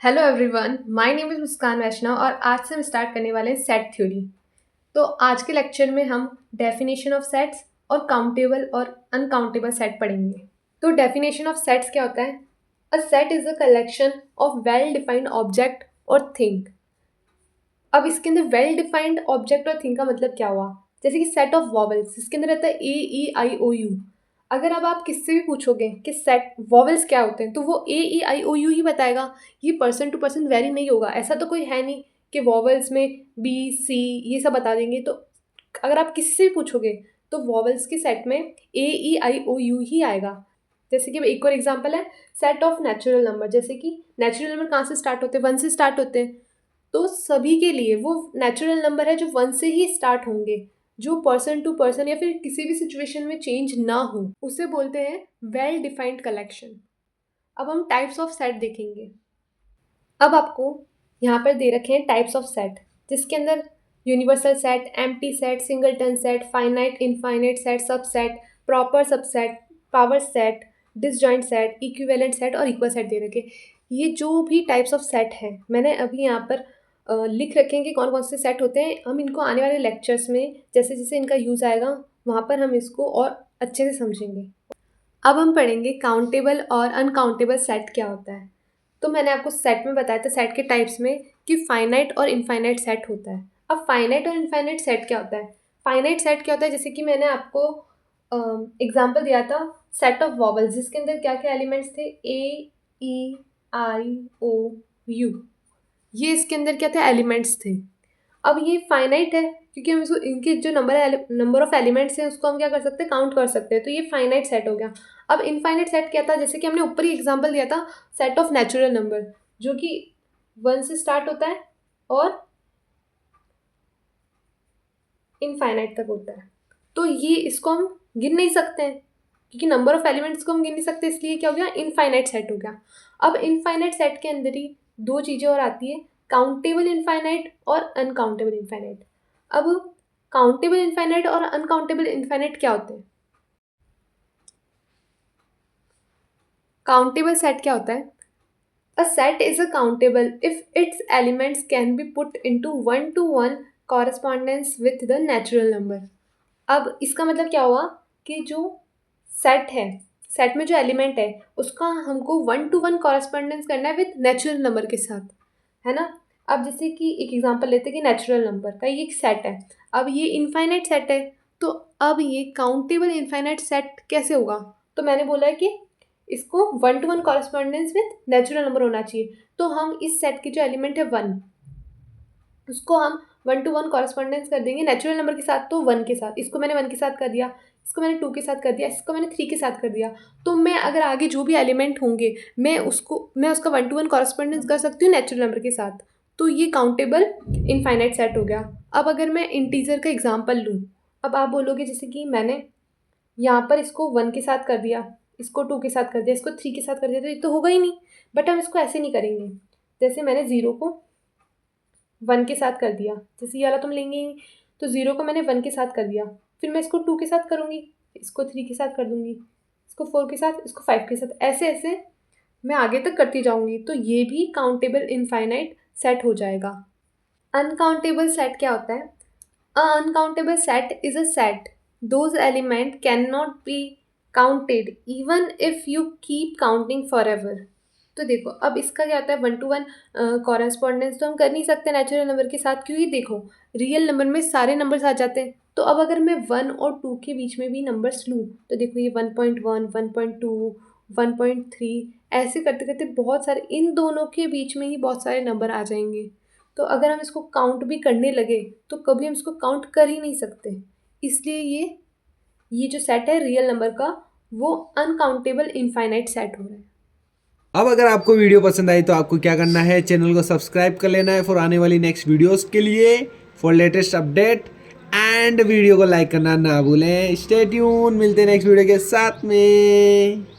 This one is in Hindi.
Hello everyone, my name is Muskan Vaishnav और आज से हम स्टार्ट करने वाले हैं सेट थ्योरी। तो आज के लेक्चर में हम डेफिनेशन ऑफ सेट्स और काउंटेबल और अनकाउंटेबल सेट पढ़ेंगे। तो डेफिनेशन ऑफ सेट्स क्या होता है? A set is a collection of well defined object और थिंग। अब इसके अंदर वेल डिफाइंड ऑब्जेक्ट और थिंग का मतलब क्या हुआ? जैसे कि सेट ऑफ वॉवल्स, इसके अंदर रहता है ए ई आई ओ यू। अगर अब आप किससे भी पूछोगे कि सेट वॉवल्स क्या होते हैं तो वो ए ई आई ओ यू ही बताएगा। ये पर्सन टू पर्सन वेरी नहीं होगा। ऐसा तो कोई है नहीं कि वॉवल्स में बी सी ये सब बता देंगे। तो अगर आप किसी से भी पूछोगे तो वॉवल्स के सेट में ए ई आई ओ यू ही आएगा। जैसे कि एक और एग्जांपल है सेट ऑफ नेचुरल नंबर। जैसे कि नेचुरल नंबर कहाँ से स्टार्ट होते हैं? वन से स्टार्ट होते हैं। तो सभी के लिए वो नेचुरल नंबर है जो वन से ही स्टार्ट होंगे, जो पर्सन टू पर्सन या फिर किसी भी सिचुएशन में चेंज ना हो, उसे बोलते हैं वेल डिफाइंड कलेक्शन। अब हम टाइप्स ऑफ सेट देखेंगे। अब आपको यहाँ पर दे रखे हैं टाइप्स ऑफ सेट, जिसके अंदर universal set, empty set, singleton set, finite infinite set, subset, proper subset, power set, disjoint set, equivalent set और इक्वल सेट दे रखे। ये जो भी टाइप्स ऑफ सेट हैं मैंने अभी यहाँ पर लिख रखे हैं कि कौन कौन से सेट होते हैं। हम इनको आने वाले लेक्चर्स में जैसे जैसे इनका यूज़ आएगा वहाँ पर हम इसको और अच्छे से समझेंगे। अब हम पढ़ेंगे काउंटेबल और अनकाउंटेबल सेट क्या होता है। तो मैंने आपको सेट में बताया था सेट के टाइप्स में कि फाइनाइट और इनफाइनाइट सेट होता है। अब फाइनाइट और इनफाइनाइट सेट क्या होता है? फाइनाइट सेट क्या होता है? जैसे कि मैंने आपको एग्जांपल दिया था सेट ऑफ वॉवल्स, जिसके अंदर क्या क्या एलिमेंट्स थे? ए ई आई ओ यू। ये इसके अंदर क्या थे? एलिमेंट्स थे। अब ये फाइनाइट है क्योंकि हम इसको इनके जो नंबर ऑफ एलिमेंट्स हैं उसको हम क्या कर सकते हैं? काउंट कर सकते हैं। तो ये फाइनाइट सेट हो गया। अब इनफाइनाइट सेट क्या था? जैसे कि हमने ऊपर ही एग्जांपल दिया था सेट ऑफ नेचुरल नंबर, जो कि वन से स्टार्ट होता है और इनफाइनाइट तक होता है। तो ये इसको हम गिन नहीं सकते हैं क्योंकि नंबर ऑफ एलिमेंट्स को हम गिन नहीं सकते, इसलिए क्या हो गया? इनफाइनाइट सेट हो गया। अब इनफाइनाइट सेट के अंदर ही दो चीज़ें और आती है, काउंटेबल इनफाइनाइट और अनकाउंटेबल इनफाइनाइट। अब काउंटेबल इनफाइनाइट और अनकाउंटेबल इनफाइनाइट क्या होते हैं? काउंटेबल सेट क्या होता है? A set is a countable if it's elements can be put into one two one correspondence with the natural number. अब इसका मतलब क्या हुआ कि जो सेट है, सेट में जो एलिमेंट है उसका हमको वन टू वन कॉरेस्पॉन्डेंस करना है विथ नेचुरल नंबर के साथ, है ना। अब जैसे कि एक एग्जांपल लेते हैं कि नेचुरल नंबर का ये एक सेट है। अब ये इनफाइनाइट सेट है, तो अब ये काउंटेबल इनफाइनाइट सेट कैसे होगा? तो मैंने बोला है कि इसको one two one correspondence with natural number होना चाहिए। तो हम इस सेट के जो एलिमेंट है वन, उसको हम वन टू वन कॉरेस्पॉन्डेंस कर देंगे नेचुरल नंबर के साथ, तो वन के साथ। इसको मैंने वन के साथ कर दिया, इसको मैंने टू के साथ कर दिया, इसको मैंने थ्री के साथ कर दिया। तो मैं अगर आगे जो भी एलिमेंट होंगे मैं उसका वन टू वन कॉरेस्पॉन्डेंस कर सकती हूँ नेचुरल नंबर के साथ। तो ये काउंटेबल इनफाइनाइट सेट हो गया। अब अगर मैं इंटीजर का एग्जाम्पल लूँ, अब आप बोलोगे जैसे कि मैंने यहाँ पर इसको वन के साथ कर दिया, इसको टू के साथ कर दिया, इसको थ्री के साथ कर दिया, तो ये तो होगा ही नहीं। बट हम इसको ऐसे नहीं करेंगे। जैसे मैंने ज़ीरो को वन के साथ कर दिया, जैसे ये वाला तुम लेंगे ही नहीं, तो ज़ीरो को मैंने वन के साथ कर दिया, फिर मैं इसको टू के साथ करूँगी, इसको थ्री के साथ कर दूँगी, इसको फोर के साथ, इसको फाइव के साथ, ऐसे ऐसे मैं आगे तक करती जाऊँगी। तो ये भी काउंटेबल इनफाइनाइट सेट हो जाएगा। अनकाउंटेबल सेट क्या होता है? A uncountable set is a set those element can not be counted even if you keep counting for ever. तो देखो अब इसका क्या होता है, वन टू वन कॉरेस्पॉन्डेंस तो हम कर नहीं सकते नेचुरल नंबर के साथ, क्योंकि देखो रियल नंबर में सारे नंबर्स आ जाते हैं। तो अब अगर मैं वन और टू के बीच में भी नंबर्स लूँ तो देखो ये 1.1, 1.2, 1.3 ऐसे करते करते बहुत सारे, इन दोनों के बीच में ही बहुत सारे नंबर आ जाएंगे। तो अगर हम इसको काउंट भी करने लगे तो कभी हम इसको काउंट कर ही नहीं सकते। इसलिए ये जो सेट है रियल नंबर का, वो अनकाउंटेबल इनफाइनाइट सेट हो रहा है। अब अगर आपको वीडियो पसंद आई तो आपको क्या करना है, चैनल को सब्सक्राइब कर लेना है फॉर आने वाली नेक्स्ट वीडियोस के लिए, for latest update, and video को लाइक करना ना भूलें। स्टे ट्यून, मिलते हैं नेक्स्ट वीडियो के साथ में।